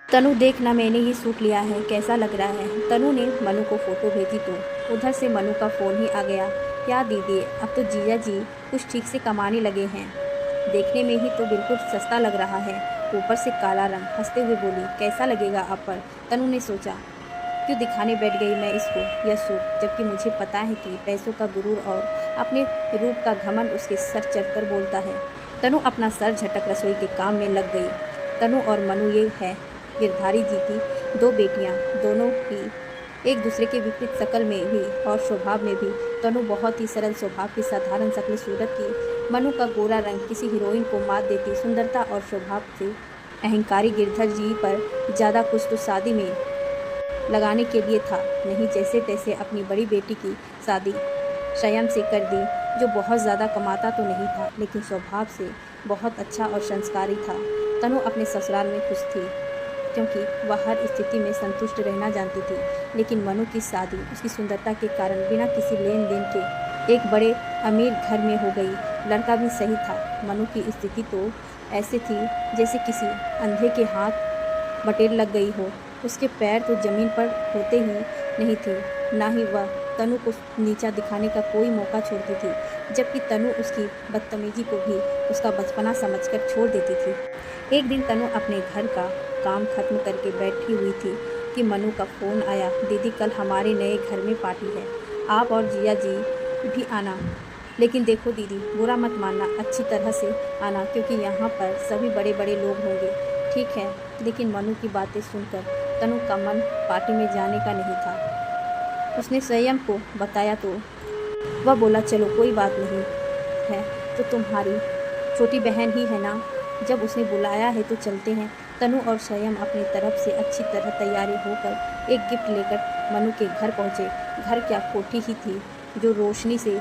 तनु देखना, मैंने ये सूट लिया है, कैसा लग रहा है। तनु ने मनु को फ़ोटो भेजी तो उधर से मनु का फ़ोन ही आ गया। क्या दीदी, अब तो जीजा जी कुछ ठीक से कमाने लगे हैं, देखने में ही तो बिल्कुल सस्ता लग रहा है, ऊपर से काला रंग। हंसते हुए बोली, कैसा लगेगा आप पर। तनु ने सोचा, क्यों दिखाने बैठ गई मैं इसको यह सूट, जबकि मुझे पता है कि पैसों का गुरूर और अपने रूप का घमंड उसके सर चढ़कर बोलता है। तनु अपना सर झटक रसोई के काम में लग गई। तनु और मनु ये है गिरधारी जी की दो बेटियां, दोनों ही एक दूसरे के विपरीत शकल में भी और स्वभाव में भी। तनु बहुत ही सरल स्वभाव की, साधारण शक्ल सूरत की। मनु का गोरा रंग किसी हीरोइन को मात देती सुंदरता और स्वभाव से अहंकारी गिरधर जी पर ज़्यादा कुछ तो शादी में लगाने के लिए था नहीं। जैसे तैसे अपनी बड़ी बेटी की शादी स्वयं से कर दी, जो बहुत ज़्यादा कमाता तो नहीं था, लेकिन स्वभाव से बहुत अच्छा और संस्कारी था। तनु अपने ससुराल में खुश थी, क्योंकि वह हर स्थिति में संतुष्ट रहना जानती थी। लेकिन मनु की शादी उसकी सुंदरता के कारण बिना किसी लेन देन के एक बड़े अमीर घर में हो गई। लड़का भी सही था। मनु की स्थिति तो ऐसी थी जैसे किसी अंधे के हाथ बटेर लग गई हो। उसके पैर तो जमीन पर होते ही नहीं थे, ना ही वह तनु को नीचा दिखाने का कोई मौका छोड़ती थी, जबकि तनु उसकी बदतमीजी को भी उसका बचपना समझकर छोड़ देती थी। एक दिन तनु अपने घर का काम खत्म करके बैठी हुई थी कि मनु का फ़ोन आया। दीदी, कल हमारे नए घर में पार्टी है, आप और जिया जी भी आना। लेकिन देखो दीदी, बुरा मत मानना, अच्छी तरह से आना, क्योंकि यहाँ पर सभी बड़े बड़े लोग होंगे। ठीक है। लेकिन मनु की बातें सुनकर तनु का मन पार्टी में जाने का नहीं था। उसने स्वयं को बताया तो वह बोला, चलो कोई बात नहीं है, तो तुम्हारी छोटी बहन ही है ना, जब उसने बुलाया है तो चलते हैं। तनु और स्वयं अपनी तरफ से अच्छी तरह तैयारी होकर एक गिफ्ट लेकर मनु के घर पहुँचे। घर क्या, कोठी ही थी जो रोशनी से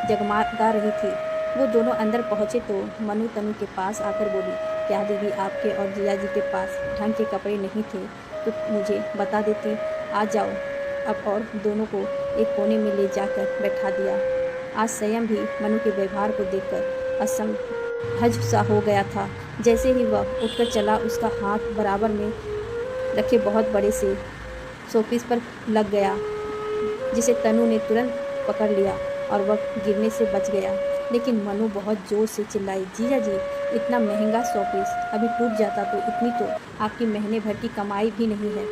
जगमगा रही थी। वो दोनों अंदर पहुँचे तो मनु तनु के पास आकर बोली, क्या दीदी, आपके और जिया जी के पास ढंग के कपड़े नहीं थे तो मुझे बता देती, आ जाओ अब। और दोनों को एक कोने में ले जाकर बैठा दिया। आज स्वयं भी मनु के व्यवहार को देखकर असमंजस सा हो गया था। जैसे ही वह उठकर चला, उसका हाथ बराबर में रखे बहुत बड़े से शोपीस पर लग गया, जिसे तनु ने तुरंत पकड़ लिया और वह गिरने से बच गया। लेकिन मनु बहुत ज़ोर से चिल्लाई, जीजा जी, इतना महंगा शोपीस अभी टूट जाता तो इतनी तो आपकी महीने भर की कमाई भी नहीं है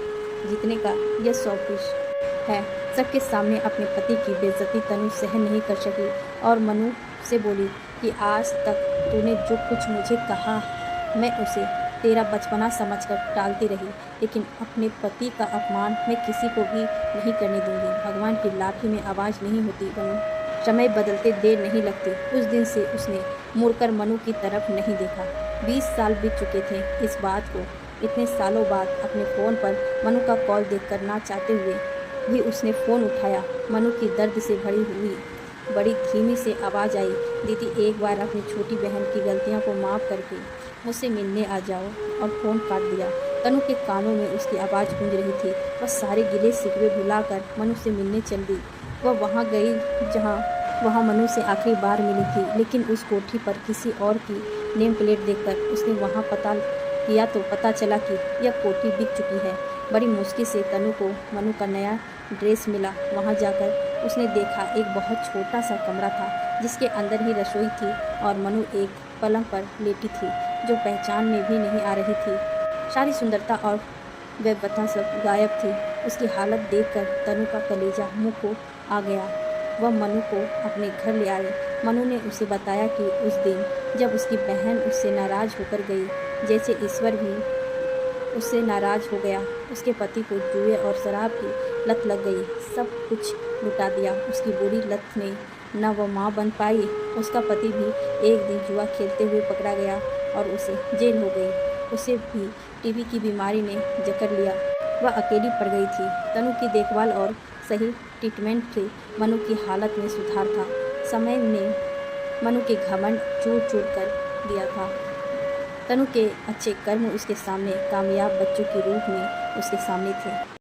जितने का यह शोपीस है। सबके सामने अपने पति की बेइज्जती तनु सहन नहीं कर सकी और मनु से बोली कि आज तक तूने जो कुछ मुझे कहा, मैं उसे तेरा बचपना समझकर टालती रही, लेकिन अपने पति का अपमान मैं किसी को भी नहीं करने दूंगी। भगवान की लाठी में आवाज़ नहीं होती मनु, समय बदलते देर नहीं लगती। उस दिन से उसने मुड़कर मनु की तरफ नहीं देखा। 20 साल बीत चुके थे इस बात को। इतने सालों बाद अपने फ़ोन पर मनु का कॉल देखकर ना चाहते हुए भी उसने फ़ोन उठाया। मनु की दर्द से भरी हुई बड़ी धीमी से आवाज़ आई, दीदी, एक बार अपनी छोटी बहन की गलतियों को माफ़ करके मुझसे मिलने आ जाओ। और फ़ोन काट दिया। तनु के कानों में उसकी आवाज़ गूंज रही थी। वह सारे गिले शिकवे भुलाकर मनु से मिलने चल दी। वह वहाँ गई जहाँ वहाँ मनु से आखिरी बार मिली थी, लेकिन उस कोठी पर किसी और की नेम प्लेट देखकर उसने वहाँ पता किया तो पता चला कि यह कोठी बिक चुकी है। बड़ी मुश्किल से तनु को मनु का नया ड्रेस मिला। वहाँ जाकर उसने देखा एक बहुत छोटा सा कमरा था, जिसके अंदर ही रसोई थी और मनु एक पलंग पर लेटी थी, जो पहचान में भी नहीं आ रही थी। सारी सुंदरता और वैभवता सब गायब थी। उसकी हालत देखकर तनु का कलेजा मुँह को आ गया। वह मनु को अपने घर ले आई। मनु ने उसे बताया कि उस दिन जब उसकी बहन उससे नाराज़ होकर गई, जैसे ईश्वर भी उससे नाराज़ हो गया। उसके पति को जुए और शराब की लत लग गई। सब कुछ लुटा दिया। उसकी बुरी लत ने न वह माँ बन पाई। उसका पति भी एक दिन जुआ खेलते हुए पकड़ा गया और उसे जेल हो गई। उसे भी टीबी की बीमारी ने जकड़ लिया। वह अकेली पड़ गई थी। तनु की देखभाल और सही ट्रीटमेंट से मनु की हालत में सुधार था। समय ने मनु के घमंड चूर कर दिया था। तनु के अच्छे कर्म उसके सामने कामयाब बच्चों के रूप में उसके सामने थे।